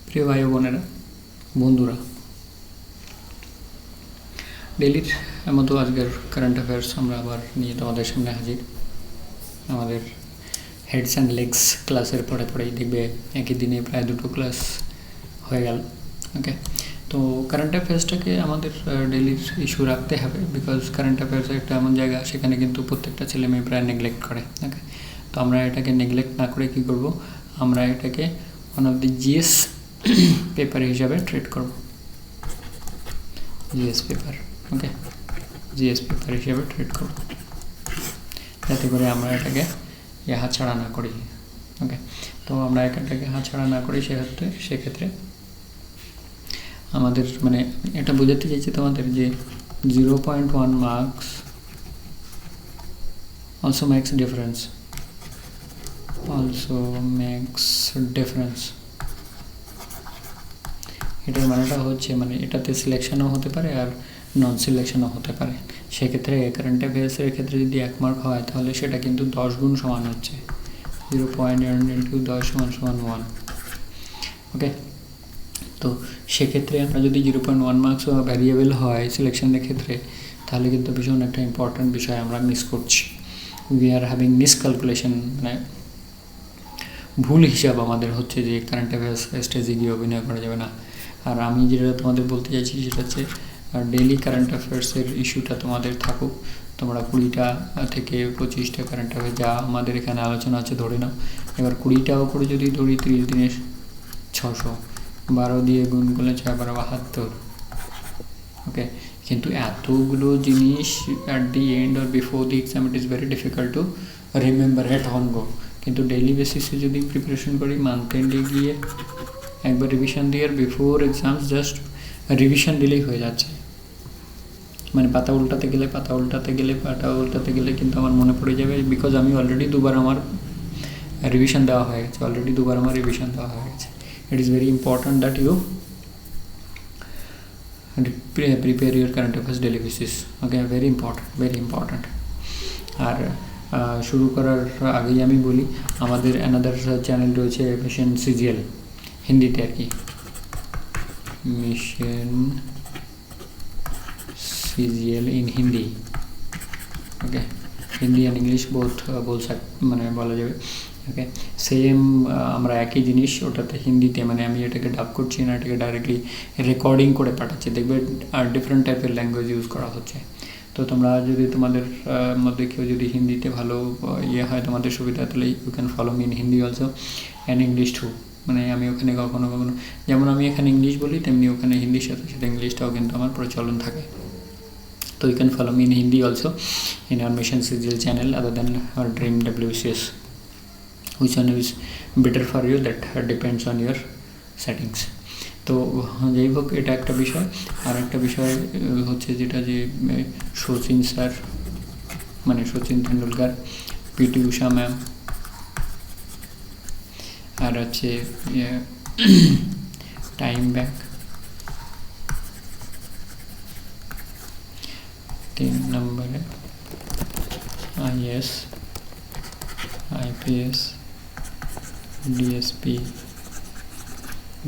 প্রিয় ভাই বোনেরা, বন্ধুরা, ডেইলির মতো আজকের কারেন্ট অ্যাফেয়ার্স আমরা আবার নিয়ে তোমাদের সামনে হাজির। আমাদের হেডস অ্যান্ড লেগস ক্লাসের পরে পরেই দেখবে একই দিনে প্রায় 2টো ক্লাস হয়ে গেল। ওকে, তো কারেন্ট অ্যাফেয়ার্সটাকে আমাদের ডেইলির ইস্যু রাখতে হবে, বিকজ কারেন্ট অ্যাফেয়ার্স একটা এমন জায়গা, সেখানে কিন্তু প্রত্যেকটা ছেলে মেয়ে প্রায় নেগলেক্ট করে। ওকে, তো আমরা এটাকে নেগলেক্ট না করে কী করব, আমরা এটাকে one of the GS paper হিসাবে ট্রিট করব। জিএস পেপার, ওকে, জিএস পেপার হিসেবে ট্রিট করব, যাতে করে আমরা এটাকে হাতছাড়া না করি। ওকে, তো আমরা এটাকে হাতছাড়া না করি, সেক্ষেত্রে আমাদের মানে এটা বোঝাতে চাইছি তোমাদের যে 0.1 মার্কস also makes difference, এটার মানেটা হচ্ছে মানে এটাতে সিলেকশনও হতে পারে আর নন সিলেকশনও হতে পারে। সেক্ষেত্রে কারেন্ট অ্যাফেয়ার্সের ক্ষেত্রে যদি 1 মার্ক হয়, তাহলে সেটা কিন্তু 10 গুণ সমান হচ্ছে। 0.10 = 1। ওকে, তো সেক্ষেত্রে আমরা যদি 0.1 মার্কস ভ্যারিয়েবল হয় সিলেকশনের ক্ষেত্রে, তাহলে কিন্তু ভীষণ একটা ইম্পর্ট্যান্ট বিষয় আমরা মিস করছি। উই আর হ্যাভিং মিসক্যালকুলেশন, মানে ভুল হিসাব আমাদের হচ্ছে যে কারেন্ট অ্যাফেয়ার্স স্টেজে গিয়ে অভিনয় করা যাবে না। আর আমি যেটা তোমাদের বলতে চাইছি সেটা হচ্ছে ডেইলি কারেন্ট অ্যাফেয়ার্সের ইস্যুটা তোমাদের থাকুক। তোমরা 20টা থেকে 25টা কারেন্ট অ্যাফেয়ার্স যা আমাদের এখানে আলোচনা আছে ধরে নাও। এবার 20টাও করে যদি ধরি, 30 দিনে 600, 12 দিয়ে গুণ করলে 6 × 72। ওকে, কিন্তু এতগুলো জিনিস at the end or before the exam it is very difficult to remember at on গো। কিন্তু ডেইলি বেসিসে যদি প্রিপারেশন করি, মান্থ এন্ডে গিয়ে একবার রিভিশন দিয়ে আর বিফোর এক্সামস জাস্ট রিভিশন দিলেই হয়ে যাচ্ছে। মানে পাতা উল্টাতে গেলে কিন্তু আমার মনে পড়ে যাবে, বিকজ আমি অলরেডি দুবার আমার রিভিশন দেওয়া হয়ে গেছে। It is very important that you prepare your current affairs daily basis. Okay, very important. আর শুরু করার আগেই আমি বলি, আমাদের অ্যানাদার চ্যানেল রয়েছে মিশন সিজিএল হিন্দিতে আর কি, mission CGL in Hindi. Okay, Hindi and English both মানে বলা যাবে। ওকে, সেম আমরা একই জিনিস ওটাতে হিন্দিতে, মানে আমি এটাকে ডাব করছি না, এটাকে ডাইরেক্টলি রেকর্ডিং করে পাঠাচ্ছি। দেখবে আর ডিফারেন্ট টাইপের ল্যাঙ্গুয়েজ ইউজ করা হচ্ছে। তো তোমরা যদি তোমাদের মধ্যে কেউ যদি হিন্দিতে ভালো হয়, তোমাদের সুবিধা, তাহলে you can follow me in Hindi also and English too. মানে আমি ওখানে কখনো যেমন আমি এখানে ইংলিশ বলি, তেমনি ওখানে হিন্দির সাথে সাথে ইংলিশটাও কিন্তু আমার প্রচলন থাকে। তো you can follow me in Hindi also in our Mission CGL channel other than our Dream WCS. Which one is better for you, that depends on your settings. তো যাই হোক, এটা একটা বিষয়। আর একটা বিষয় হচ্ছে যেটা যে সচিন স্যার, মানে সচিন তেন্ডুলকার, পিটি উষা ম্যাম, আর হচ্ছে টাইম ব্যাক, 3 নম্বরে IAS, IPS, DSP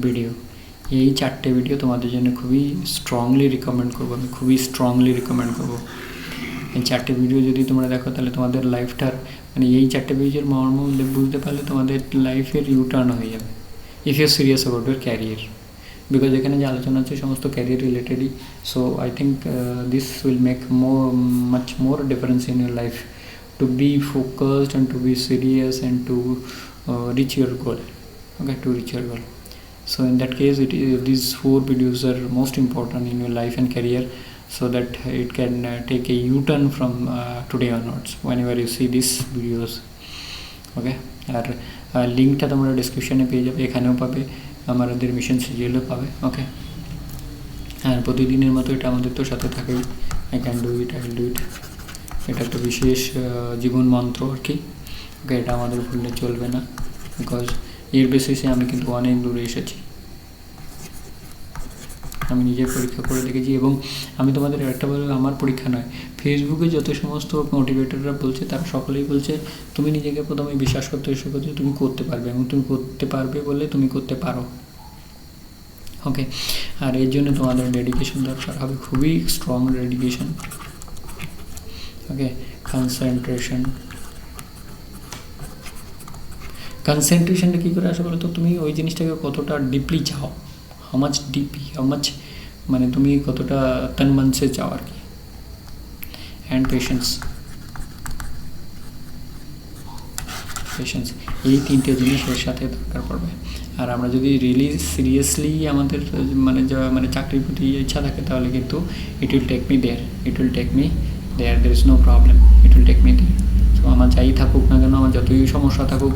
ভিডিও। এই 4টে ভিডিও তোমাদের জন্য খুবই স্ট্রংলি রিকমেন্ড করবো। এই 4টে ভিডিও যদি তোমরা দেখো, তাহলে তোমাদের লাইফটার মানে এই 4টে ভিডিওর মর্ম বুঝতে পারলে তোমাদের লাইফের ইউটার্ন হয়ে যাবে, if you serious about your career. Because এখানে যে আলোচনা হচ্ছে সমস্ত ক্যারিয়ার রিলেটেডই। So I think this will make much more difference in your life to be focused and to be serious and to reach your goal. Okay, to reach your goal. So in that case, these 4 videos are most important in your life and career, so that it can take a U-turn from today onwards whenever you see these videos. Okay, আর লিঙ্কটা তোমরা ডিসক্রিপশনে পেয়ে যাবে, এখানেও পাবে, আমাদের mission সিজিএলও পাবে। ওকে, আর প্রতিদিনের মতো এটা আমাদের তো সাথে থাকেই, আই ক্যান ডু ইট, এটা একটা বিশেষ জীবন মন্ত্র আর কি। ওকে, এটা আমাদের ভুললে চলবে না, বিকজ এর বেসিসে আমি কিন্তু অনেক দূরে এসেছি। আমি নিজের পরীক্ষা করে দেখেছি, এবং আমি তোমাদের একটা বলে, আমার পরীক্ষা নয়, ফেসবুকে যত সমস্ত মোটিভেটররা বলছে, তারা সকলেই বলছে তুমি নিজেকে প্রথমে বিশ্বাস করতে শেখো যে তুমি করতে পারবে, এবং তুমি করতে পারবে বলে তুমি করতে পারো। ওকে, আর এর জন্য তোমাদের ডেডিকেশন দরকার হবে, খুবই স্ট্রং ডেডিকেশন। ওকে, কনসেন্ট্রেশনটা কী করে আসে বলো তো, তুমি ওই জিনিসটাকে কতটা ডিপলি চাও, হাউ মাচ মানে তুমি কতটা তন মন সে চাও আর কি। অ্যান্ড পেশেন্স, এই তিনটে জিনিস এর সাথে দরকার পড়বে। আর আমরা যদি রিয়েলি সিরিয়াসলি আমাদের মানে চাকরির প্রতি ইচ্ছা থাকে, তাহলে কিন্তু it will take me there, there is no problem, it will take me there. তো আমার যাই থাকুক না কেন, আমার যতই সমস্যা থাকুক,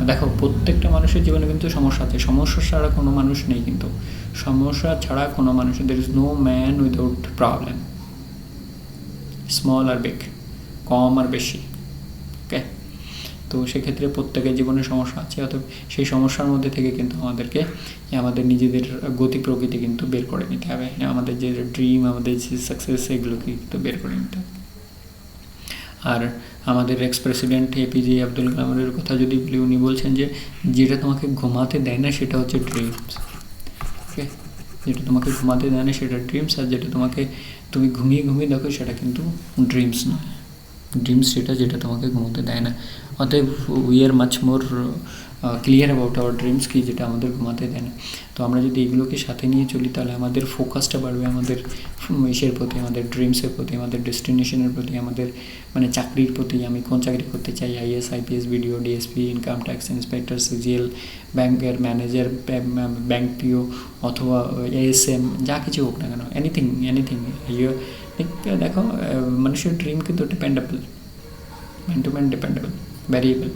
দেখো প্রত্যেকটা মানুষের জীবনে কিন্তু সমস্যা আছে, সমস্যা ছাড়া কোনো মানুষ নেই, কিন্তু সমস্যা ছাড়া কোনো মানুষ, there is no man without problem, small আর বিগ, কম আর বেশি। ওকে, তো সেক্ষেত্রে প্রত্যেকের জীবনে সমস্যা আছে, অতএব সেই সমস্যার মধ্যে থেকে কিন্তু আমাদেরকে আমাদের নিজেদের গতি প্রকৃতি কিন্তু বের করে নিতে হবে, আমাদের যে ড্রিম, আমাদের যে সাকসেস, এগুলোকে কিন্তু বের করে নিতে হবে। আর আমাদের এক্স প্রেসিডেন্ট এপিজে আব্দুল কালামের কথা যদি বলি, উনি বলছেন যে যেটা তোমাকে ঘুমাতে দেয় না সেটা হচ্ছে ড্রিমস। ওকে, যেটা তোমাকে ঘুমাতে দেয় না সেটা ড্রিমস, আর যেটা তুমি ঘুমিয়ে দেখো সেটা কিন্তু ড্রিমস নয়। ড্রিমস যেটা তোমাকে ঘুমোতে দেয় না। অতএব we are much more clear about our dreams, কি যেটা আমাদের ঘুমাতে দেয় না। তো আমরা যদি এগুলোকে সাথে নিয়ে চলি, তাহলে আমাদের ফোকাসটা বাড়বে আমাদের ইসের প্রতি, আমাদের ড্রিমসের প্রতি, আমাদের ডেস্টিনেশনের প্রতি, আমাদের মানে চাকরির প্রতি। আমি কোন চাকরি করতে চাই, is, IPS, BDO, DSP, income tax inspector, CGL, ব্যাংকের ম্যানেজার, ব্যাংক পিও, অথবা এএসএম, যা কিছু হোক না কেন, এনিথিং। দেখো মানুষের ড্রিম কিন্তু dependable, man to man dependable, variable.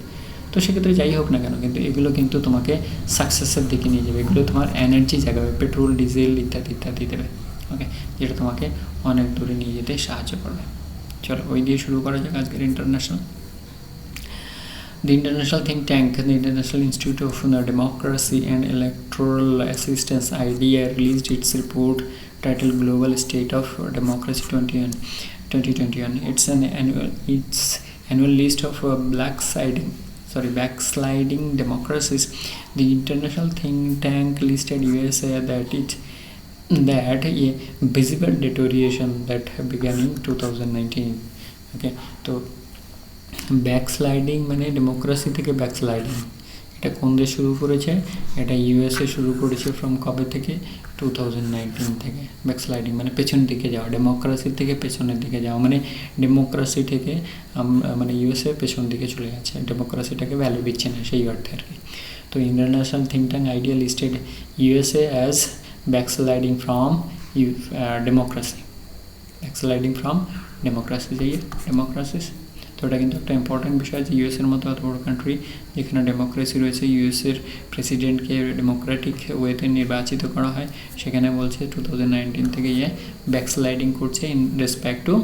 তো সেক্ষেত্রে যাই হোক না কেন, কিন্তু এগুলো কিন্তু তোমাকে সাকসেসের দিকে নিয়ে যাবে, এগুলো তোমার এনার্জি জাগাবে, পেট্রোল, ডিজেল ইত্যাদি দেবে। ওকে, যেটা তোমাকে অনেক দূরে নিয়ে যেতে সাহায্য করবে। চলো ওই দিয়ে শুরু করা যাক আজকের international. The international think tank, the International Institute of Democracy and Electoral Assistance (IDEA) released its report titled Global State of Democracy 2021. It's annual list of backsliding democracies. The international think tank listed USA that a visible deterioration that began in 2019. Okay, so backsliding মানে democracy থেকে backsliding, এটা কোন দেশ শুরু করেছে? এটা USA শুরু করেছে। ফ্রম কবে থেকে? 2019 থেকে। ব্যাকস্লাইডিং মানে পেছন দিকে যাওয়া, ডেমোক্রেসি থেকে পেছনের দিকে যাওয়া, মানে ডেমোক্রেসি থেকে মানে ইউএসএ পেছন দিকে চলে যাচ্ছে, ডেমোক্রেসিটাকে ভ্যালু দিচ্ছে না, সেই অর্থে আর কি। তো international think tank idea listed USA as backsliding from democracy, backsliding from democracies. তো এটা কিন্তু একটা ইম্পর্টেন্ট বিষয় যে ইউএসের মতো এত বড় কান্ট্রি যেখানে ডেমোক্রেসি রয়েছে, ইউএসের প্রেসিডেন্টকে ডেমোক্রেটিক ওয়েতে নির্বাচিত করা হয়, সেখানে বলছে 2019 থেকে ব্যাকস্লাইডিং করছে ইন রেসপেক্ট টু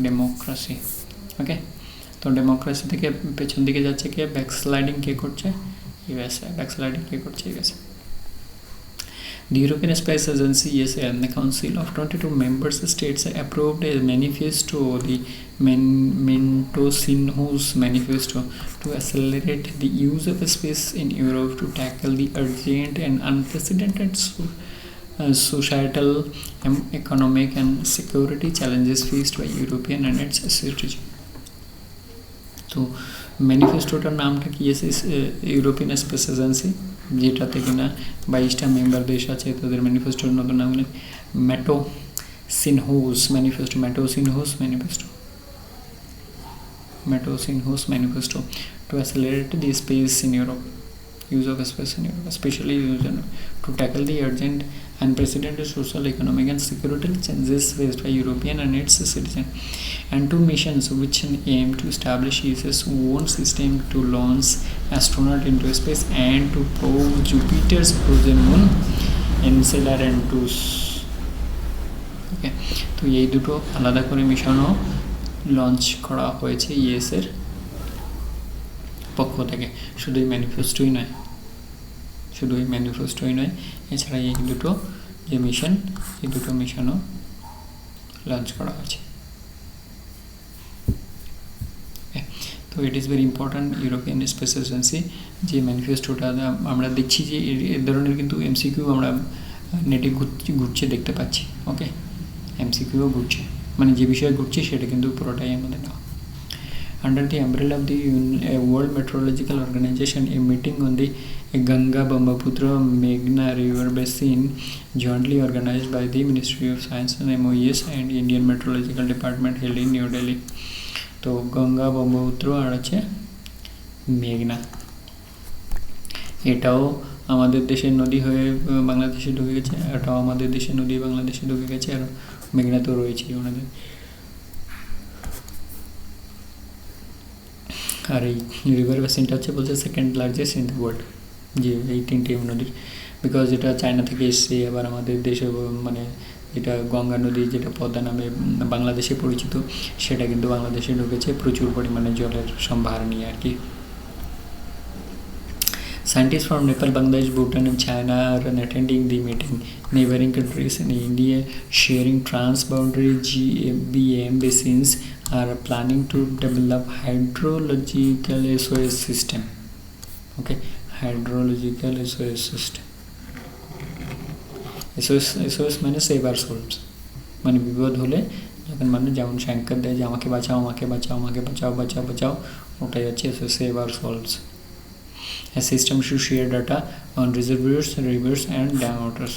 ডেমোক্রেসি। ওকে, তো ডেমোক্রেসি থেকে পেছন দিকে যাচ্ছে কে? ব্যাকস্লাইডিং কে করছে? ইউএসএ। ব্যাকস্লাইডিং কে করছে? USA. The European Space Agency (ESA) and the Council of 22 member states approved a manifesto, the Mentosinhus Manifesto, to accelerate the use of space in Europe to tackle the urgent and unprecedented societal, economic and security challenges faced by European and its citizens. তো ম্যানিফেস্টোটার নামটা কি? European space agency, যেটাতে কিনা 22টা member দেশ আছে, তাদের ম্যানিফেস্টোর নতুন নাম হলো মেটোসিনহুস manifesto to accelerate the space in Europe, use of space in Europe, especially to tackle the urgent, unprecedented social, economic and security challenges faced by European and its citizens, and two missions which aim to establish ESA's own system to launch astronauts into space and to probe Jupiter's frozen moon Enceladus. Okay, তো এই দুটো আলাদা করে মিশনও launch করা হয়েছে ইএসএর পক্ষ থেকে। শুধু এই ম্যানিফেস্টোই নয়, এছাড়া এই দুটো যে মিশন, এই দুটো মিশনও লঞ্চ করা হয়েছে। তো তো ইট is very important European space agency যে ম্যানিফেস্টোটা আমরা দেখছি যে এর ধরনের কিন্তু এমসিকিউ আমরা নেটে ঘুরছে দেখতে পাচ্ছি। ওকে, এমসিকিউও ঘুরছে, মানে যে বিষয়ে ঘুরছে সেটা কিন্তু পুরোটাই আমাদের নেওয়া। Under the umbrella of the World Meteorological Organization, a meeting on the Ganga-Brahmaputra Meghna River Basin, jointly organized by the Ministry of Science and MOES and Indian Meteorological Department, held in New Delhi. তো গঙ্গা, ব্রহ্মপুত্র আর আছে মেঘনা, এটাও আমাদের দেশের নদী হয়ে বাংলাদেশে ঢুকে গেছে, এটাও আমাদের দেশের নদী বাংলাদেশে ঢুকে গেছে, আর মেঘনা তো রয়েছেই ওনাদের। আর এই রিভার বেসিনটা হচ্ছে বলছে second largest in the world, যে এই তিনটে নদীর, বিকজ এটা চায়না থেকে এসছে, আবার আমাদের দেশে মানে এটা গঙ্গা নদী যেটা পদ্মা নামে বাংলাদেশে পরিচিত, সেটা কিন্তু বাংলাদেশে ঢুকেছে প্রচুর পরিমাণে জলের সম্ভার নিয়ে আর কি। Scientists from Nepal, Bangladesh, Bhutan and China are attending the meeting. Neighboring countries in India sharing transboundary GBM basins are planning to develop hydrological SOS system. Okay, hydrological SOS system. SOS মানে save our sols, মানে বিপদ হলে যখন মানুষ যেমন সংকেত দেয় যে আমাকে বাঁচাও আমাকে বাঁচাও আমাকে বাঁচাও বাঁচাও বাঁচাও, ওটাই হচ্ছে save our souls. A system should share data on reservoirs, rivers and dam waters.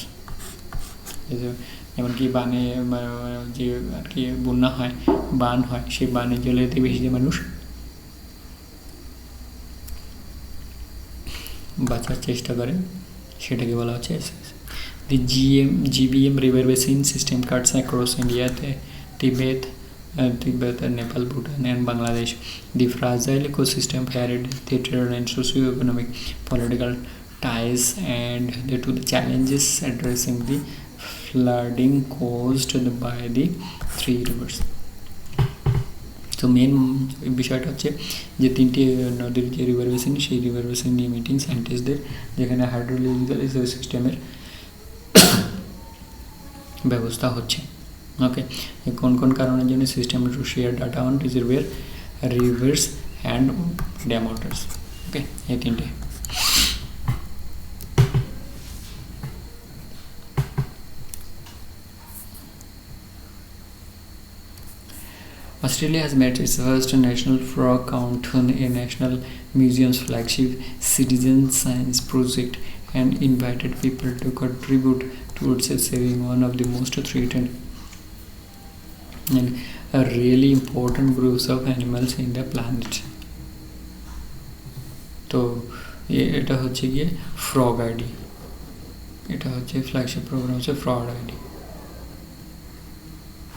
যেমন কি বানে যে আর কি বন্যা হয়, বান হয়, সেই বানের জলেতে বেশি যে মানুষ বাঁচার চেষ্টা করে সেটাকে বলা হচ্ছে SOS. The GBM river basin system cuts across India, Tibet, Nepal, Bhutan and Bangladesh. The fragile ecosystem hereditary and socio-economic political ties and to the challenges addressing the flooding caused by the three rivers. তো main বিষয়টা হচ্ছে যে তিনটি নদীর যে river basin, সেই river basin নিয়ে meeting সায়েন্টিস্টদের, যেখানে হাইড্রোলজিক্যাল সিস্টেমের ব্যবস্থা হচ্ছে। ওকে, কোন কোন কারণের জন্য system to share data on reservoir, rivers and dam waters. Okay, এই তিনটে। Australia has met its first national frog count on a National Museum's flagship Citizen Science project and invited people to contribute towards saving one of the most threatened and really important groups of animals in the planet. তো এটা হচ্ছে গিয়ে frog ID, এটা হচ্ছে flagship programme হচ্ছে frog ID,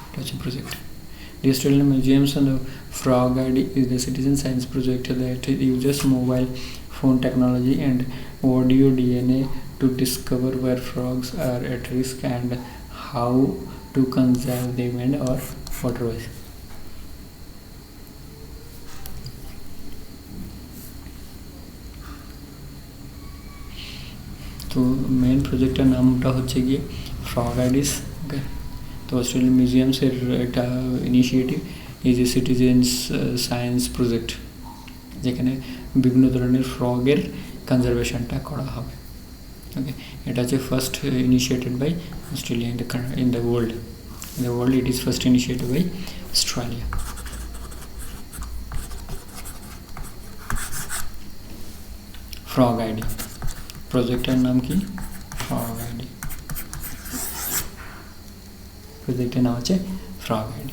এটা হচ্ছে project. The Australian Museums and the Frog ID is the citizen science project that uses mobile phone technology and audio DNA to discover where frogs are at risk and how to conserve them and or waterways. তো main প্রজেক্টের নামটা হচ্ছে গিয়ে frog আইডিস। ওকে, তো Australian মিউজিয়ামসের একটা initiative এই যে citizens science project, যেখানে বিভিন্ন ধরনের ফ্রগের কনজারভেশনটা করা হবে। ওকে, এটা হচ্ছে first initiated by Australia in the world. In the world, it is first initiated by Australia. Frog ID প্রজেক্টের নাম কি? Frog ID প্রজেক্টের নাম হচ্ছে Frog ID।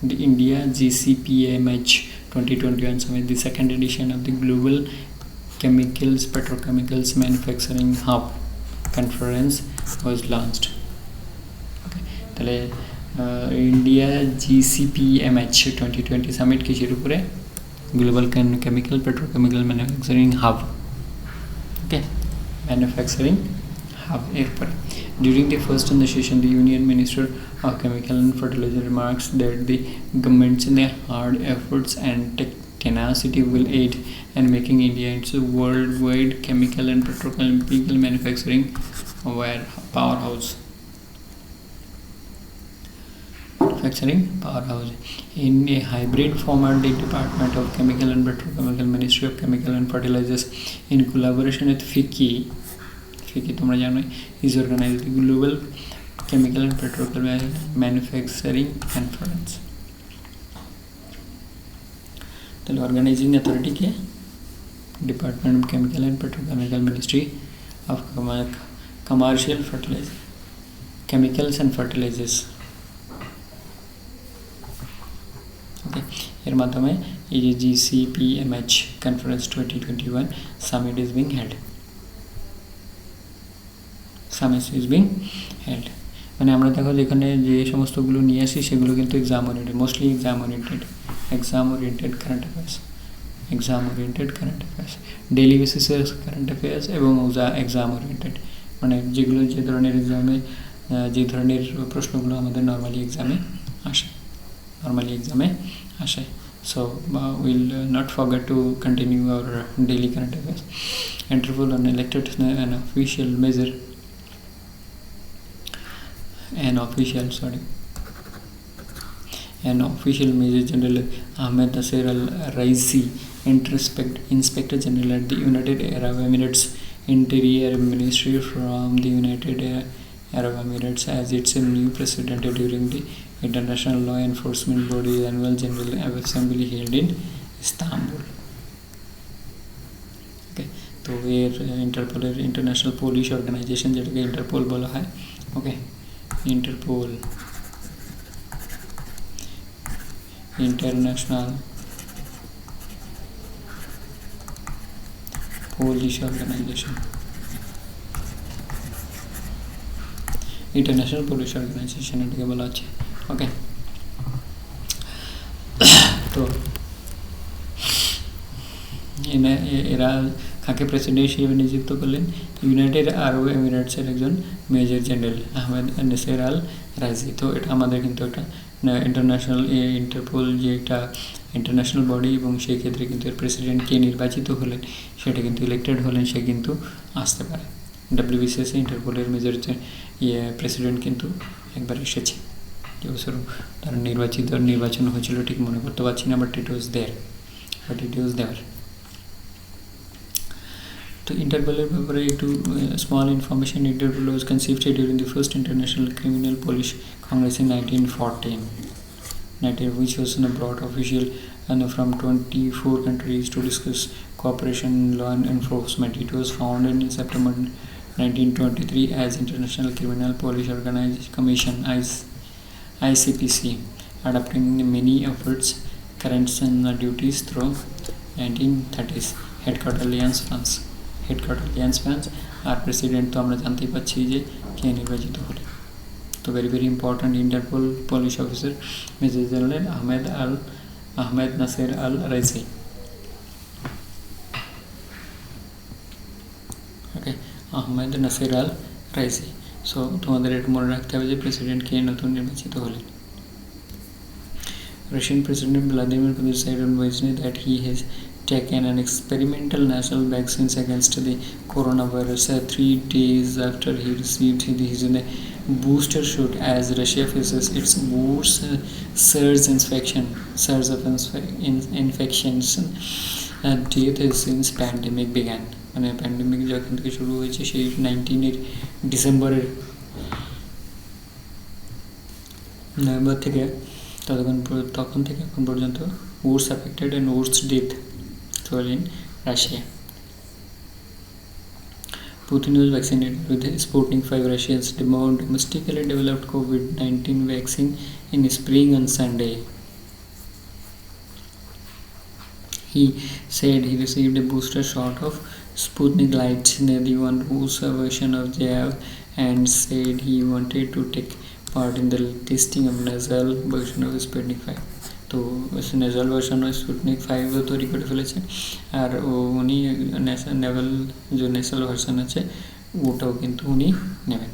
The India GCPMH 2021 Summit, the second edition of the Global Chemicals Petrochemicals Manufacturing Hub Conference was launched. Okay, তাহলে India GCPMH 2020 summit কিসের উপরে? Global chemical petrochemical manufacturing hub. Okay, manufacturing hub এর পরে। During the first session, the Union Minister of Chemical and Fertilizer remarks that the government's hard efforts and tenacity will aid in making India its worldwide chemical and petrochemical manufacturing powerhouse. manufacturing powerhouse. In a hybrid format, the Department of Chemical and Petrochemical, Ministry of Chemical and Fertilizers, in collaboration with FICCI তোমরা জানো, is organized the Global Chemical and Petrochemical Manufacturing Conference. তাহলে organising authority কে? Department of chemical and petrochemical, ministry of commercial fertiliser, chemicals and fertilisers. Okay, এর মাধ্যমে এই যে GCPMH conference 2021 summit is being held. মানে আমরা দেখো যেখানে যে সমস্তগুলো নিয়ে আসি সেগুলো কিন্তু exam oriented, mostly exam oriented current affairs, daily বেসিসের কারেন্ট অ্যাফেয়ার্স এবং এক্সাম ওরিয়েন্টেড, মানে যেগুলো যে ধরনের এক্সামে যে ধরনের প্রশ্নগুলো আমাদের নর্মালি এক্সামে আসে। So we'll not forget to continue our daily current affairs. Interval on elected an official measure. An official Major General Ahmed Nasser Al-Raisi, Inspector General at the United Arab Emirates Interior Ministry from the United Arab Emirates as its new president during the International Law Enforcement Body Annual General Assembly held in Istanbul. Okay, तो এর ইন্টারপোলের international police organisation, যেটাকে Interpol বলা হয়। ওকে, Interpol international police organisation, এটাকে বলা হচ্ছে। ওকে, তো এরা কাকে প্রেসিডেন্ট হিসেবে নিযুক্ত করলেন? ইউনাইটেড আরব এমিরেটসের একজন major general Ahmed Naser Al রাইজি। তো এটা আমাদের কিন্তু একটা ইন্টারন্যাশনাল ইন্টারপোল যে একটা ইন্টারন্যাশনাল বডি, এবং সেই ক্ষেত্রে কিন্তু এর প্রেসিডেন্ট কে নির্বাচিত হলেন, সেটা কিন্তু ইলেক্টেড হলেন, সে কিন্তু আসতে পারে। WBCS ইন্টারপোলের মেজর প্রেসিডেন্ট কিন্তু একবার এসেছে, যে বছর তার নির্বাচন হয়েছিল ঠিক মনে করতে পারছি না, বাট ইট ওয়াজ দেয়ার। তো ইন্টারপোলের ব্যাপারে একটু small information. Interpol was conceived during the first international criminal police Congress in 1914, which was brought official from 24 countries to discuss cooperation in law enforcement. It was founded in September 1923 as International Criminal Police Organization Commission, ICPC, adopting many of its current duties through 1930s. Headquarter Alliance France আর president তো আমরা জানতেই পাচ্ছি যে কে নির্বাচিত হলেন। তো very important Interpol police officer major general Ahmed Naser Al Raisi. Okay, Ahmed Naser Al Raisi. So তোমাদের এটা মনে রাখতে হবে যে প্রেসিডেন্ট কে নতুন নির্বাচিত হলেন। Russian President Vladimir Putin said on Wednesday that he has taken an experimental nasal vaccine against the coronavirus 3 days after he received his booster shot, as Russia faces its worst surge of infections and deaths since pandemic began. মানে pandemic যখন থেকে শুরু হয়েছে সেই 19 ডিসেম্বরের November থেকে তখন থেকে এখন পর্যন্ত worst affected and worst death in Russia. Putin was vaccinated with Sputnik 5, Russia's domestically developed COVID-19 vaccine, in spring on Sunday. He said he received a booster shot of Sputnik Light, the one whose version of Jab, and said he wanted to take part in the testing of nasal version of Sputnik 5. তো nasal version Sputnik 5 তৈরি করে ফেলেছে, আর উনি যে nasal version আছে ওটাও কিন্তু উনি নেবেন।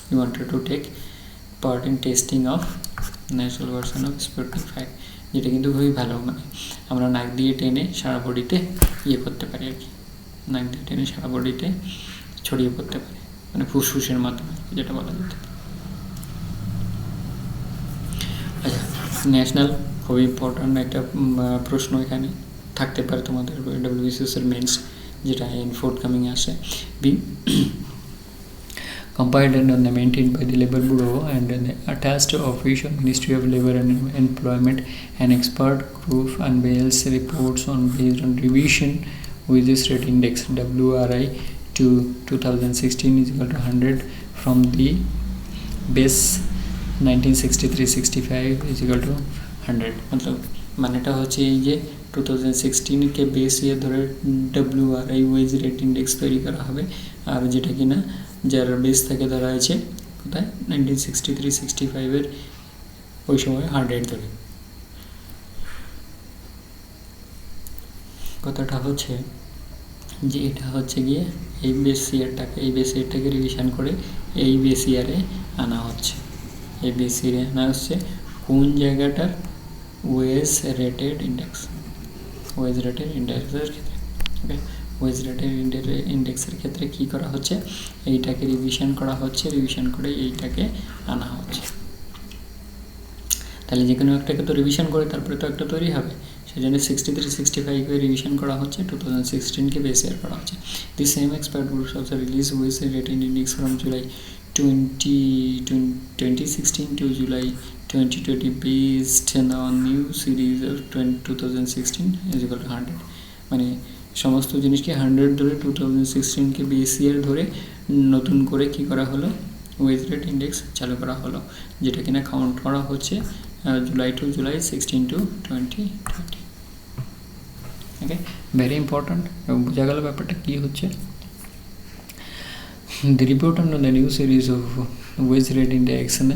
He wanted to take part in testing of nasal version of Sputnik 5, যেটা কিন্তু খুবই ভালো। মানে আমরা নাক দিয়ে টেনে সারা বডিতে করতে পারি আর কি, নাক দিয়ে টেনে সারা বডিতে ছড়িয়ে পড়তে পারি, মানে ফুসফুসের মাধ্যমে যেটা বলা যেতে পারে। ন্যাশনাল খুবই ইম্পর্ট্যান্ট একটা প্রশ্ন এখানে থাকতে পারে তোমাদের ডব্লিউবিসিএসের মেন্স, যেটা ইন ফোর্থকামিং আসে। Be compiled and maintained by the Labour Bureau and attached to official Ministry of Labour and Employment. An expert group unveils reports on based on revision wages rate index WRI to 2016 is equal to 100 from the base 1963-65 is equal to 100। मतलब मानेटा হচ্ছে এই যে 2016 কে base year ধরে WRI wedge rate index তৈরি করা হবে, আর যেটা কিনা যার বেস থেকে ধরা আছে কোথায় 1963-65 এর ওই সময় 100 ধরে। কথাটা হচ্ছে যে এটা হচ্ছে গিয়ে এই বেস ইয়ারটাকে রিভিশন করে এই বেস ইয়ারে আনা হচ্ছে। এই বেস ইয়ারে আনা হচ্ছে কোন জায়গাটার ওয়েজ রেটেড ইন্ডেক্সের ক্ষেত্রে। ওকে, ওয়েজ রেটেড ইন্ডেক্সের ক্ষেত্রে কী করা হচ্ছে, এইটাকে রিভিশন করা হচ্ছে, রিভিশন করে এইটাকে আনা হচ্ছে। তাহলে যে কোনো একটাকে তো রিভিশন করে তারপরে তো একটা তৈরি হবে, সেই জন্য 63-65 রিভিশন করা হচ্ছে, 2016 বেস ইয়ার করা হচ্ছে। The same expert groups also release wage rated index from July 2016 to July 2020 based on new series of 2016 is equal to 100। মানে সমস্ত জিনিসকে 100 ধরে 2016 বেস ইয়ার ধরে নতুন করে কি করা হলো, ওয়েজ রেট ইন্ডেক্স চালু করা হলো, যেটা কিনা কাউন্ট করা হচ্ছে July to July 16 to 2020। Okay, very important. বোঝা গেল ব্যাপারটা কী হচ্ছে। The report on the new series of wage rate index and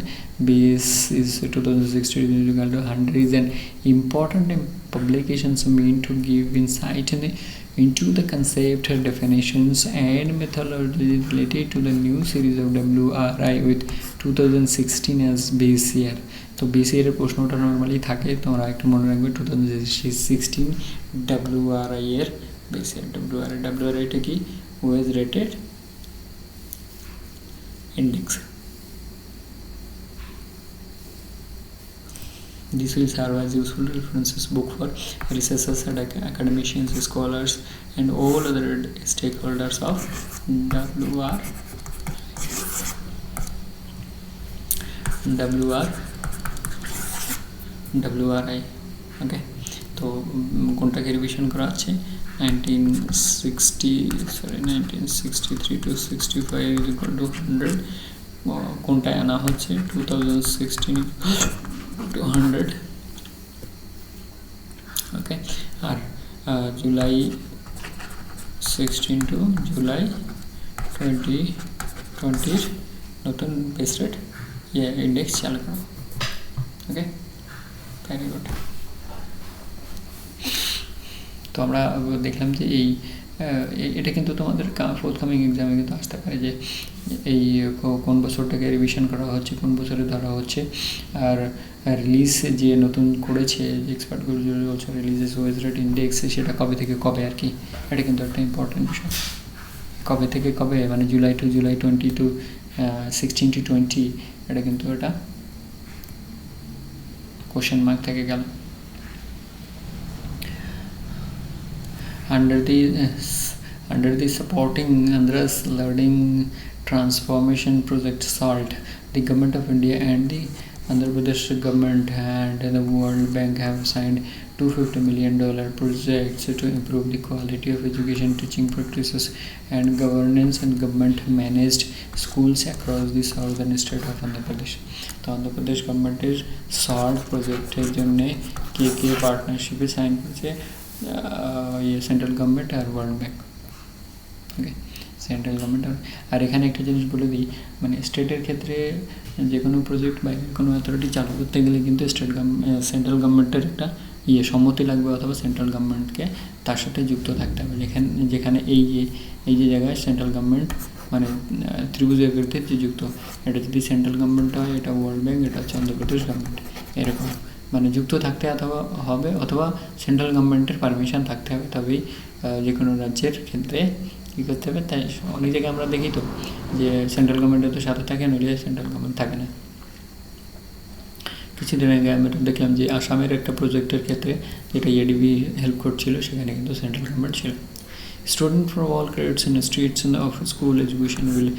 base is 2016 equal to 100 is an important publication meant to give insight into the concept, definitions and methodology related to the new series of WRI with 2016 as base year। তো base ইয়ারের প্রশ্নটা normally থাকে, তোমরা একটু মনে রাখবে 2016 WRI এর base year. WRIটা কি, wage rated index। This will serve as useful references book for researchers and academicians, scholars and all other stakeholders of WRI। ওকে, তো কোনটাকে রিভিশন করা আছে 1963 to 65 is equal to 100। কোনটায় আনা হচ্ছে 2016 to 100। Okay, R July 16 to July 2020 নতুন বেস রেট ইন্ডেক্স চালু করা। ওকে, ভেরি গুড। তো আমরা দেখলাম যে এটা কিন্তু তোমাদের ফোর্থকামিং এক্সামে কিন্তু আসতে পারে যে এই কোন বছরটাকে রিভিশন করা হচ্ছে, কোন বছরে ধরা হচ্ছে, আর রিলিজ যে নতুন করেছে expert group also releases wage rate index, সেটা কবে থেকে কবে আর কি, এটা কিন্তু একটা ইম্পর্টেন্ট বিষয়। কবে থেকে কবে মানে July two July 20 to 16 to 20, এটা কিন্তু এটা কোশ্চেন মার্ক থেকে গেল। Under the supporting Andhra's Learning Transformation Project SALT, the Government of India and the Andhra Pradesh government and the World Bank have signed $250 million projects to improve the quality of education, teaching practices and governance and government managed schools across the southern state of Andhra Pradesh। তো Andhra Pradesh গভর্নমেন্টের SALT প্রজেক্টের জন্য কে পার্টনারশিপে sign করেছে, central government আর world bank. ওকে, central government. আর এখানে একটা জিনিস বলে দিই, মানে স্টেটের ক্ষেত্রে যে কোনো প্রজেক্ট বা কোনো অথরিটি চালু করতে গেলে কিন্তু সেন্ট্রাল গভর্নমেন্টের একটা সম্মতি লাগবে, অথবা সেন্ট্রাল গভর্নমেন্টকে তার সাথে যুক্ত থাকতে হবে। যেখানে এই যে জায়গায় সেন্ট্রাল গভর্নমেন্ট মানে ত্রিভুজ আকৃতির যে যুক্ত, এটা যদি সেন্ট্রাল গভর্নমেন্ট হয়, এটা ওয়ার্ল্ড ব্যাংক, এটা হচ্ছে অন্ধ্রপ্রদেশ গভর্নমেন্ট, এরকম মানে যুক্ত থাকতে হবে, অথবা সেন্ট্রাল গভর্নমেন্টের পারমিশন থাকতে হবে, তবেই যে কোনো রাজ্যের ক্ষেত্রে কী করতে হবে। তাই অনেক জায়গায় আমরা দেখি তো যে সেন্ট্রাল গভর্নমেন্টের তো সাথে থাকে, নইলে সেন্ট্রাল গভর্নমেন্ট থাকে না। কিছুদিন আগে আমরা দেখলাম যে আসামের একটা প্রজেক্টের ক্ষেত্রে যেটা এডিবি হেল্প করছিল, সেখানে কিন্তু সেন্ট্রাল গভর্নমেন্ট ছিল। Students from all grades and streets in the of school education will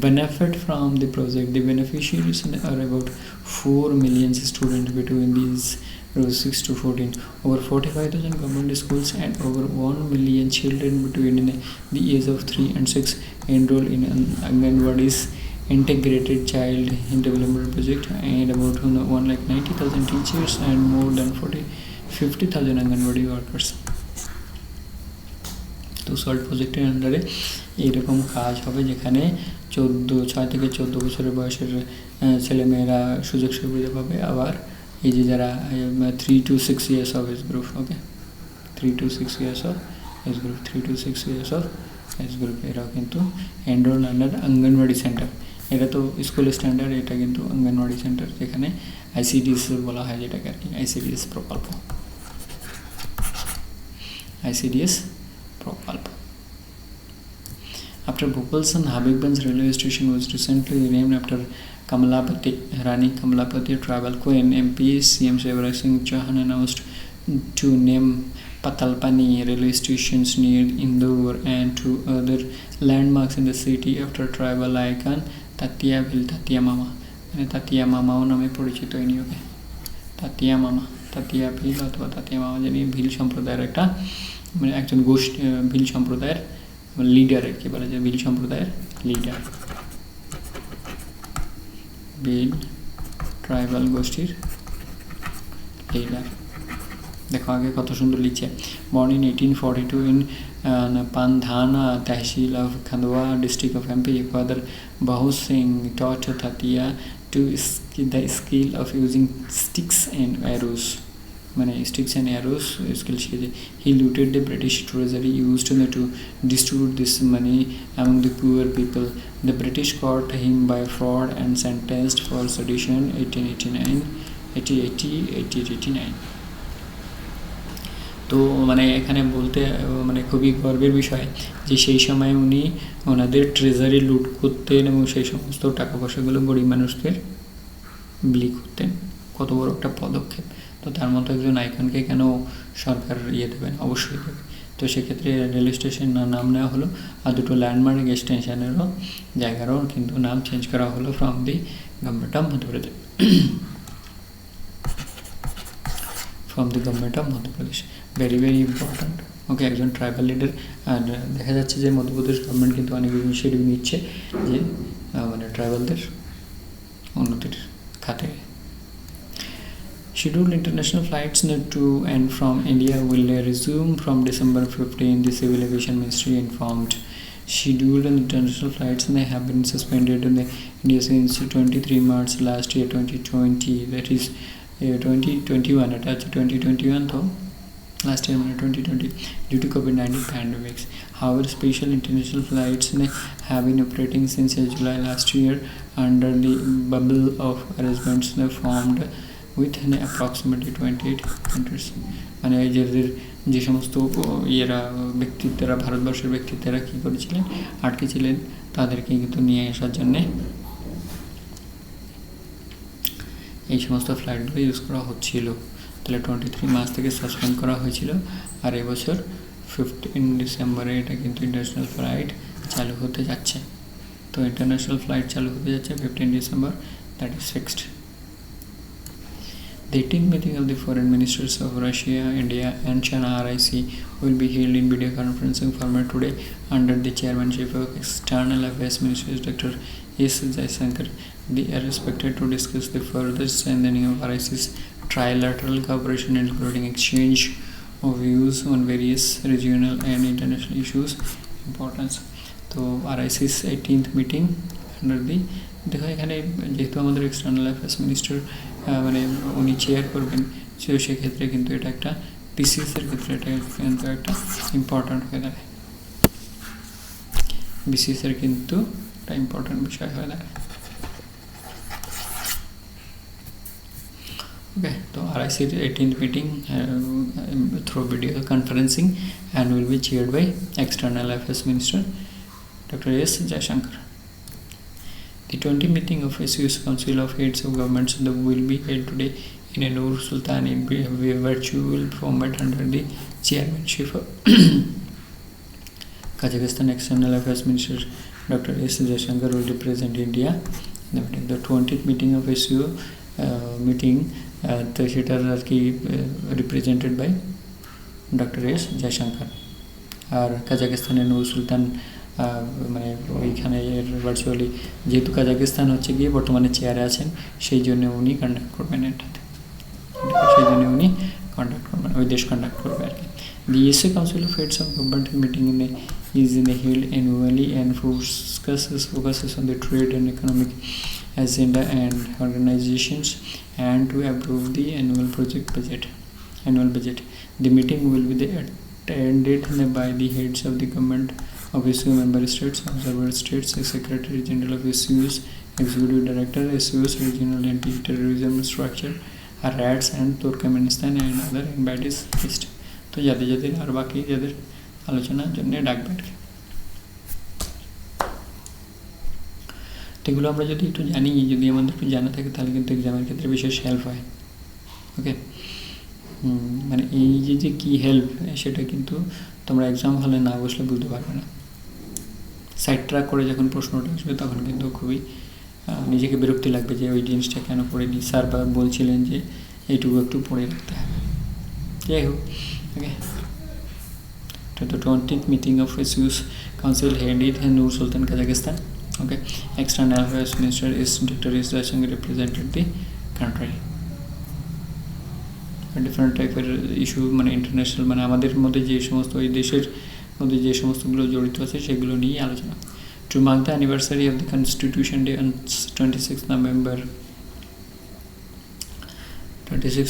benefit from the project. The beneficiaries are about 4 million students between these 6 to 14. Over 45,000 government schools and over 1 million children between the age of 3 and 6 enroll in Anganwadi's integrated child development project, and about 190,000 teachers and more than 50,000 Anganwadi workers. তো salt প্রজেক্টের আন্ডারে এইরকম কাজ হবে যেখানে 6 থেকে 14 বছরের বয়সের ছেলেমেয়েরা সুযোগ সুবিধা পাবে। আবার এই যে যারা 3 to 6 years of age group, okay 3 to 6 years of age group, 3 to 6 years of age group, এরাও কিন্তু এনরোল আন্ডার অঙ্গনওয়াড়ি সেন্টার। এটা তো স্কুল স্ট্যান্ডার্ড, এটা কিন্তু অঙ্গনওয়াড়ি সেন্টার, যেখানে আইসিডিএস বলা হয় যেটাকে আর কি, আইসিডিএস প্রকল্প, আইসিডিএস প্রকল্প। After Bhopal's and Habibganj railway station was recently named after Kamalapati, Rani Kamalapati, tribal queen, MP CM Shivraj Singh Chauhan announced to name Patalpani railway stations near Indore and two other landmarks in the city after tribal icon Tatia Bhil, Tatia Mama, মানে তাতিয়া মামাও নামে পরিচিত এই নিয়োগে, তাতিয়া মামা, তাতিয়া ভিল অথবা তাতিয়া মামা, যিনি ভিল সম্প্রদায়ের একটা মানে একজন গোষ্ঠী, ভিল সম্প্রদায়ের লিডার আর কি বলা যায়, ভিল সম্প্রদায়ের লিডার, ভিল ট্রাইবাল গোষ্ঠীর লিডার। দেখো আগে কত সুন্দর লিখছে। Born in 1842 in Pandhana Tehsil of Khandwa district of MP, Father Bahu Singh taught Tatia to the skill of using sticks and arrows, মানে sticks and arrows skill শিখেছে। He looted the British treasury used to distribute this money among the poor people. The British caught him by fraud and sentenced for sedition 1889. তো মানে এখানে বলতে মানে খুবই গর্বের বিষয় যে সেই সময় উনি ওনাদের ট্রেজারি লুট করতেন এবং সেই সমস্ত টাকা পয়সাগুলো গরিব মানুষদের বিলি করতেন। কত বড় একটা পদক্ষেপ। তো তার মতো একজন আইকনকে কেন সরকার দেবেন, অবশ্যই দেবে। তো সেক্ষেত্রে রেল স্টেশন নাম নেওয়া হলো, আর দুটো ল্যান্ডমার্ক স্টেশনেরও জায়গারও কিন্তু নাম চেঞ্জ করা হলো from the government of Madhya Pradesh, from the government of Madhya Pradesh. Very very important. Okay, একজন ট্রাইবাল লিডার। আর দেখা যাচ্ছে যে মধ্যপ্রদেশ গভর্নমেন্ট কিন্তু অনেক ইনিশিয়েটিভ নিচ্ছে যে মানে ট্রাইবালদের উন্নতির খাতে। Scheduled international flights to and from India will resume from December 15, the Civil Aviation Ministry informed. Scheduled international flights have been suspended in India since 23 March last year, 2020. That is 2021. Attached 2021 though. Last year 2020 due to COVID-19 pandemics. However, special international flights have been operating since July last year under the bubble of arrangements formed with approximately 28 countries. মানে যে সমস্ত ব্যক্তিত্বরা ভারতবর্ষের ব্যক্তিত্বরা কী করেছিলেন, আটকে ছিলেন, তাদেরকে কিন্তু নিয়ে আসার জন্যে এই সমস্ত ফ্লাইটগুলো ইউজ করা হচ্ছিল। তাহলে 23 মার্চ থেকে সাসপেন্ড করা হয়েছিল, আর এবছর 15 ডিসেম্বরে এটা কিন্তু ইন্টারন্যাশনাল ফ্লাইট চালু হতে যাচ্ছে। তো ইন্টারন্যাশনাল ফ্লাইট চালু হতে যাচ্ছে 15 December, that is fixed. The 18th meeting of the foreign ministers of Russia, India and China RIC will be held in video conferencing format today under the chairmanship of External Affairs Minister Dr. S. Jaishankar. They are expected to discuss the further strengthening of RIC's trilateral cooperation, including exchange of views on various regional and international issues importance. তো RIC's 18th meeting under the দেখো এখানে যেহেতু আমাদের external affairs minister মানে উনি chair করবেন, so সেক্ষেত্রে কিন্তু এটা একটা বিসিএসের ক্ষেত্রে এটা কিন্তু একটা ইম্পর্ট্যান্ট হয়ে দাঁড়ায়, বিসিএসের কিন্তু একটা ইম্পর্ট্যান্ট বিষয় হয়ে দাঁড়ায়। ওকে, তো RIC's 18th meeting through video conferencing and will be chaired by External Affairs Minister Dr. S. Jaishankar. The 20th meeting of SUS Council of Heads of Governments will be held today in Nur Sultan in virtual format under the chairmanship of Kazakhstan External Affairs Minister Dr. S. Jaishankar will represent India. The 20th meeting of SUO meeting তো সেটার আর কি represented by doctor S Jaishankar, আর কাজাকিস্তানের Nur Sultan মানে ওইখানে virtually যেহেতু Kazakhstan হচ্ছে গিয়ে বর্তমানে চেয়ারে আছেন, সেই জন্য উনি কন্ডাক্ট করবেন এটাতে, সেই জন্য উনি কন্ডাক্ট করবেন, ওই দেশ কন্ডাক্ট করবে আর কি। The ESA Council of Heads of Government meeting is held annually and focuses on the trade and economic agenda and organizations and to approve the annual budget. The meeting will be attended by the heads of the government of SUO member states, observer states, Secretary General of SUO's, Executive Director, SUO's Regional Anti-Terrorism Structure, RADS and Turkmenistan and other embodies list. তো যাদের যাদের আর বাকি যাদের আলোচনার জন্য ডাকবে আর কি। এগুলো আমরা যদি একটু জানি, যদি আমাদের একটু জানা থাকে তাহলে কিন্তু এক্সামের ক্ষেত্রে বিশেষ হেল্প হয়। ওকে, মানে এই যে কি হেল্প সেটা কিন্তু তোমরা এক্সাম হলে না বসলে বুঝতে পারবে না। সাইড ট্র্যাক করে যখন প্রশ্নটা আসবে তখন কিন্তু খুবই নিজেকে বিরক্তি লাগবে যে ওই জিনিসটা কেন পড়িনি, স্যার বলছিলেন যে এইটুকু একটু পড়ে রাখতে হবে। যাই হোক, ওকে, the 20th meeting of SUS Council held in Nur Sultan, Kazakhstan. Okay, External Affairs Minister is Dr. S. Jaishankar represented the country. Different টাইপের ইস্যু, মানে ইন্টারন্যাশনাল, মানে আমাদের মধ্যে যে সমস্ত ওই দেশের মধ্যে যে সমস্তগুলো জড়িত আছে সেগুলো নিয়ে আলোচনা। To mark the anniversary of the constitution day on 26 November 26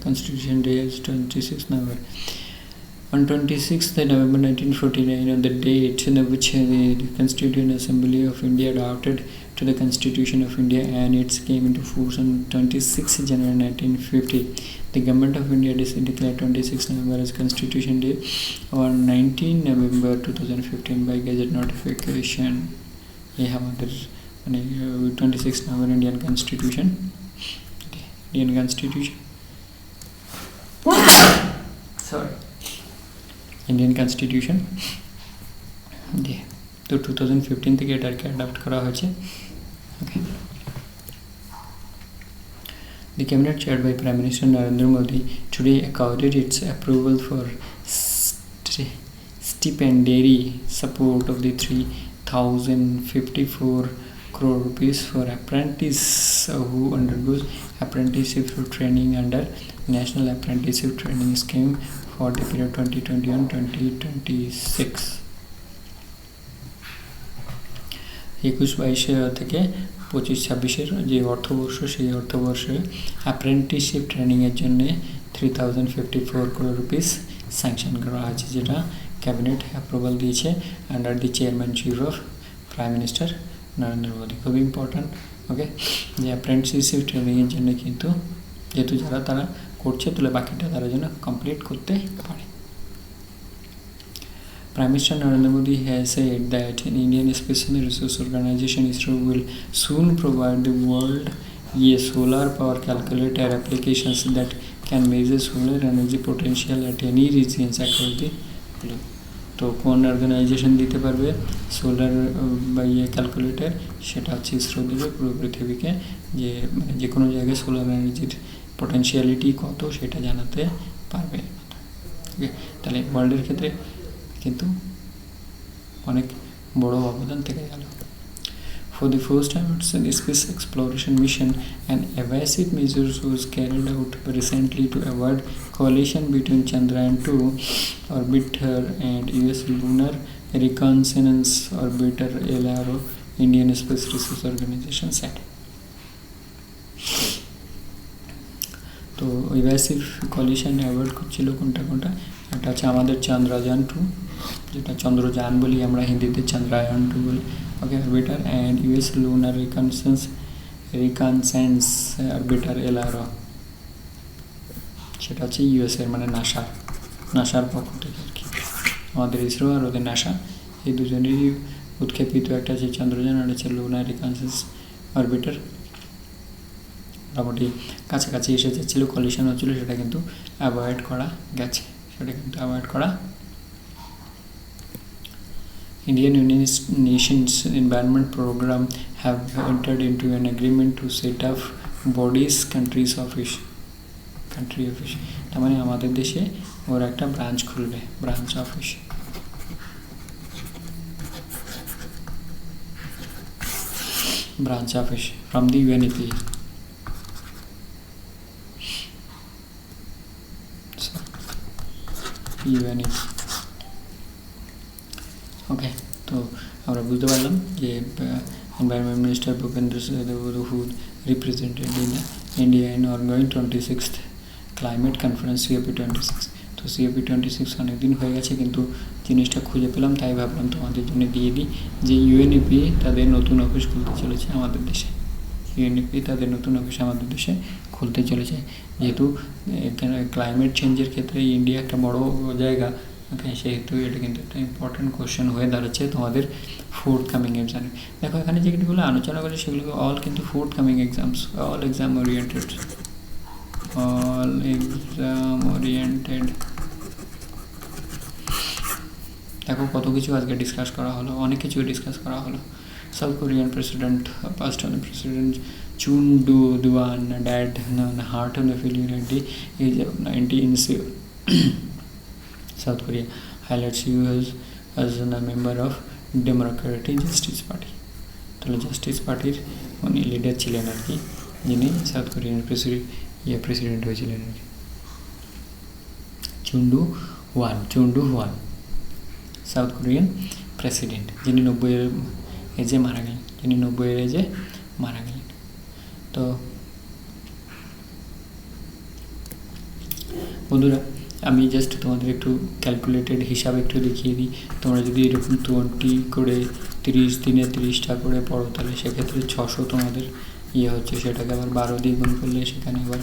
Constitution Day is 26 November. On 26th November 1949, on the date in which the Constituent Assembly of India adopted to the Constitution of India and it came into force on 26 January 1950, the Government of India declared 26 November as Constitution Day on 19 November 2015 by Gazette notification. ये हमारे माने 26 November Indian Constitution, Indian Constitution দিয়ে তো 2015 থেকে এটাকে adapt করা হয়েছে। ওকে, The cabinet chaired by Prime Minister Narendra Modi today accorded its approval for stipendiary support of the 3,054 crore rupees for apprentice who undergoes apprenticeship training under National Apprenticeship Training Scheme for the period 2021-2026. 21-22 থেকে 25-26 যে অর্থবর্ষ, সেই অর্থবর্ষে apprenticeship ট্রেনিংয়ের জন্য 3,054 crore rupees sanction করা হয়েছে, যেটা cabinet approval দিয়েছে under the chairmanship of prime minister Narendra Modi. খুবই ইম্পর্ট্যান্ট। ওকে, যে অ্যাপ্রেন্টিসশিপ ট্রেনিংয়ের জন্য কিন্তু যেহেতু যারা তারা করছে, তাহলে বাকিটা তারা যেন কমপ্লিট করতে পারে। Prime Minister Narendra Modi has said that Indian Space Research Organization ISRO will soon provide the world a solar power calculator applications that can measure solar energy potential at any regions across the globe. তো কোন organisation দিতে পারবে solar বা calculator, সেটা হচ্ছে ইসরো দেবে পুরো পৃথিবীকে, যে মানে যে কোনো জায়গায় সোলার এনার্জির পোটেনশিয়ালিটি কত সেটা জানাতে পারবে। ওকে, তাহলে ওয়ার্ল্ডের ক্ষেত্রে কিন্তু অনেক বড় অবদান থেকে গেল। For the first time, the space exploration mission, an evasive measure was carried out recently to avoid collision between Chandrayaan-2 orbiter and US lunar reconnaissance orbiter LRO, Indian Space Research Organization said. তো ইভাসিভ collision avoid করছিল কোনটা, এটা হচ্ছে আমাদের চন্দ্রযান-2, যেটা চন্দ্রযান বলি আমরা হিন্দিতে, চন্দ্রায়ন-2 বলি। Okay, orbiter and US lunar reconnaissance orbiter LRO, সেটা হচ্ছে ইউএসের মানে নাসার পক্ষ থেকে আর কি। আমাদের ইসরো আর ওদের নাসা, এই দুজনেরই উৎক্ষেপিত একটা আছে চন্দ্রযান, আর হচ্ছে লুনার রিকনসেন্স অরবিটার, মোটামুটি কাছাকাছি এসে যাচ্ছিলো, কলিশন হচ্ছিলো, সেটা কিন্তু অ্যাভয়েড করা গেছে, Indian Nations Environment Program have entered into an agreement to set up bodies country office. তার মানে আমাদের দেশে ওর একটা ব্রাঞ্চ খুলবে, branch office from the UNEP. ওকে, তো আমরা বুঝতে পারলাম যে environment minister Bhupendra Yadav, who represented India in ongoing 26th climate conference COP26। তো COP26 অনেকদিন হয়ে গেছে, কিন্তু জিনিসটা খুঁজে পেলাম, তাই ভাবলাম তোমাদের জন্য দিয়ে দিই যে UNEP তাদের নতুন অফিস খুলতে চলেছে আমাদের দেশে। খুলতে চলেছে, যেহেতু ক্লাইমেট চেঞ্জের ক্ষেত্রে ইন্ডিয়া একটা বড় জায়গা, সেহেতু এটা কিন্তু একটা ইম্পর্টেন্ট কোশ্চেন হয়ে দাঁড়াচ্ছে তোমাদের ফোর্থ কামিং এক্সামে। দেখো এখানে যেগুলো আলোচনা করেছে সেগুলো অল কিন্তু fourth coming exams, all exam oriented. দেখো কত কিছু আজকে ডিসকাস করা হলো, অনেক কিছু ডিসকাস করা হলো। South Korean president, Pakistani president Chun Do-Duan died heart failure at the age of 90. South Korea highlights US as a member of Democratic Justice Party. তাহলে জাস্টিস পার্টির উনি লিডার ছিলেন আর কি, যিনি সাউথ কোরিয়ান প্রেসিডেন্ট হয়েছিলেন আর কি। চুন্ডু হুয়ান সাউথ কোরিয়ান প্রেসিডেন্ট, যিনি 90-এর এজে মারা গেলেন। তো বন্ধুরা, আমি জাস্ট তোমাদের একটু ক্যালকুলেটেড হিসাব একটু দেখিয়ে দিই। তোমরা যদি এরকম 20 করে 30 দিনে 30টা করে পড়ো, তাহলে সেক্ষেত্রে 600 তোমাদের হচ্ছে, সেটাকে আবার 12 দিয়ে গুণ করলে সেখানে আবার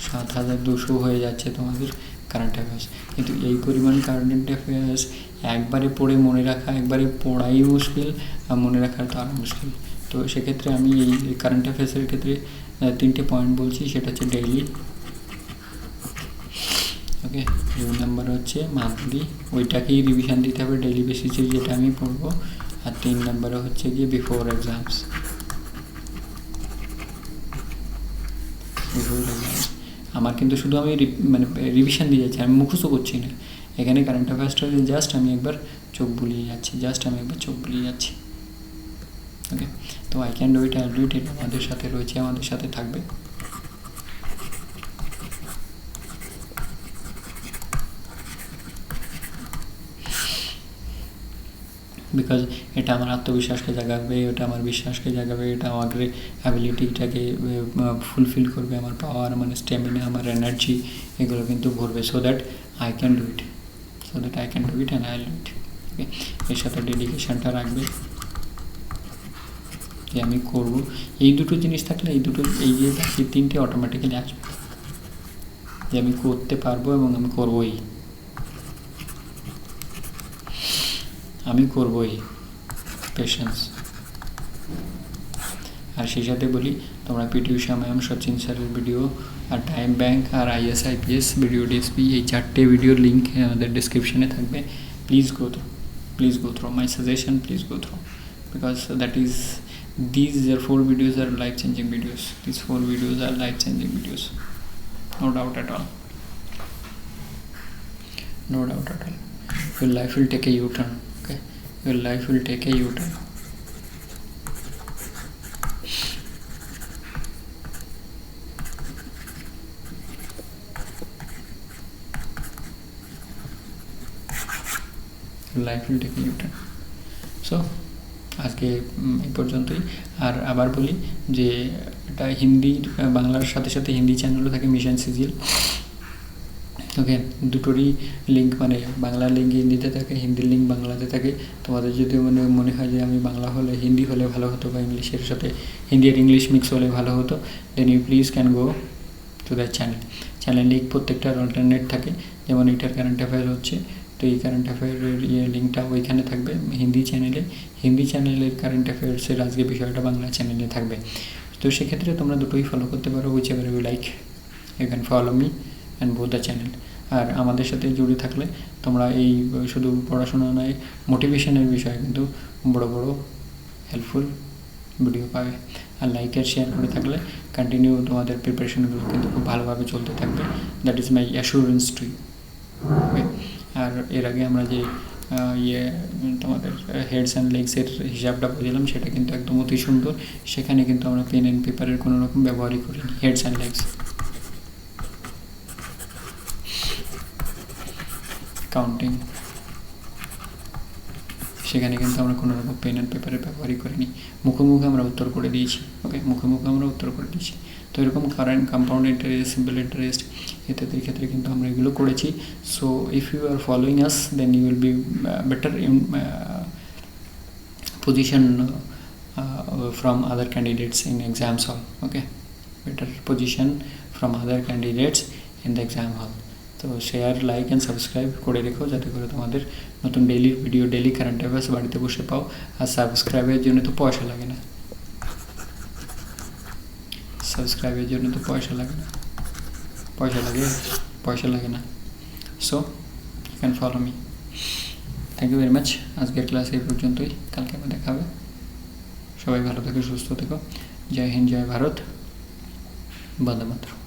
7200 হয়ে যাচ্ছে তোমাদের কারেন্ট অ্যাফেয়ার্স। কিন্তু এই পরিমাণ কারেন্ট অ্যাফেয়ার্স একবারে পড়ে মনে রাখা, একবারে পড়াই মুশকিল, আর মনে রাখার তো আরও মুশকিল। তো সেক্ষেত্রে আমি এই কারেন্ট অ্যাফেয়ার্সের ক্ষেত্রে 3টে পয়েন্ট বলছি, সেটা হচ্ছে ডেইলি, ওকে, 2 নাম্বার হচ্ছে মান্থলি, ওইটাকেই রিভিশন দিতে হবে ডেইলি বেসিসে, যেটা আমি পড়বো। আর 3 নাম্বারে হচ্ছে গিয়ে বিফোর এক্সামস। আমার কিন্তু শুধু আমি মানে রিভিশন দিয়ে যাচ্ছি, আমি মুখস্থ করছি না। এখানে কারেন্ট অ্যাফেয়ার্সটা জাস্ট আমি একবার চোখ বুলিয়ে যাচ্ছি, ওকে। তো আই ক্যান ডু ইট, এটা আমাদের সাথে রয়েছে, আমাদের সাথে থাকবে। বিকজ এটা আমার আত্মবিশ্বাসকে জাগাবে, এটা আমার বিশ্বাসকে জাগাবে, এটা আমার অ্যাবিলিটিটাকে ফুলফিল করবে, আমার পাওয়ার মানে স্ট্যামিনা, আমার এনার্জি, এগুলো কিন্তু ভরবে। So that I can do it and I will do it. Okay, এর সাথে ডেডিকেশানটা রাখবে যে আমি করব। এই দুটো জিনিস থাকলে এই যে 3টে অটোমেটিক্যালি আসবে, যে আমি করতে পারবো এবং আমি করবই। পেশেন্স। আর সেই সাথে বলি, তোমরা পিটি উষা ম্যাম, সচিন স্যারের ভিডিও, আর টাইম ব্যাংক, আর IAS/IPS ভিডিও ডিএসপি, এই 4টে ভিডিওর লিঙ্ক আমাদের ডিসক্রিপশনে থাকবে। Please go through my suggestion, please go through, because these 4 videos are life-changing videos. These 4 videos are life-changing videos. No doubt at all. Your life will take a U-turn. Okay, your life will take a U-turn. Your life will take a U-turn. So আজকে এই পর্যন্তই। আর আবার বলি যে এটা হিন্দি বাংলার সাথে সাথে হিন্দি চ্যানেলও থাকে, মিশন সিজিএল। ওকে, দুটোরই লিঙ্ক, মানে বাংলার লিঙ্ক হিন্দিতে থাকে, হিন্দির লিঙ্ক বাংলাতে থাকে। তোমাদের যদি মনে হয় যে আমি বাংলা হলে হিন্দি হলে ভালো হতো, বা ইংলিশের সাথে হিন্দি আর ইংলিশ মিক্স হলে ভালো হতো, then you please can go to that channel link. প্রত্যেকটার অল্টারনেট থাকে, যেমন এটার কারেন্ট অ্যাফেয়ার হচ্ছে তো এই কারেন্ট অ্যাফেয়ারের লিঙ্কটা ওইখানে থাকবে হিন্দি চ্যানেলের কারেন্ট অ্যাফেয়ার্সের আজকে বিষয়টা বাংলা চ্যানেলে থাকবে। তো সেক্ষেত্রে তোমরা দুটোই ফলো করতে পারো, whichever you like, you can follow me and both the channel. আর আমাদের সাথে জুড়ে থাকলে তোমরা এই শুধু পড়াশোনা নয়, মোটিভেশনের বিষয়ে কিন্তু বড় বড় হেল্পফুল ভিডিও পাবে। আর লাইক আর শেয়ার করে থাকলে কন্টিনিউ তোমাদের প্রিপারেশনগুলো কিন্তু খুব ভালোভাবে চলতে থাকবে। That is my assurance to you. Okay, আর এর আগে আমরা যে তোমাদের হেডস অ্যান্ড লেগসের হিসাবটা বুঝলাম সেটা কিন্তু একদম অতি সুন্দর। সেখানে কিন্তু আমরা পেন অ্যান্ড পেপারের কোনো রকম ব্যবহারই করিনি। হেডস অ্যান্ড লেগস, কাউন্টিং, সেখানে কিন্তু আমরা কোনো রকম পেন অ্যান্ড পেপারের ব্যবহারই করিনি। মুখে আমরা উত্তর করে দিয়েছি। ওকে, মুখে আমরা উত্তর করে দিয়েছি। তো এরকম current, compound interest, simple interest ইত্যাদির ক্ষেত্রে কিন্তু আমরা এগুলো করেছি। So if you are following us then you will be better in position from other candidates in exams hall. Okay, better position from other candidates in the exam hall. তো share, like and subscribe করে রেখো যাতে করে তোমাদের নতুন daily video, daily current affairs বাড়িতে বসে পাও। আর সাবস্ক্রাইবের জন্য তো পয়সা লাগে না, সাবস্ক্রাইবের জন্য তো পয়সা লাগে না, পয়সা লাগে না। So you can follow me. Thank you very much. আজকের ক্লাস এই পর্যন্তই, কালকে আবার দেখা হবে। সবাই ভালো থেকো, সুস্থ থেকো। জয় হিন্দ, জয় ভারত, বন্দে মাতরম।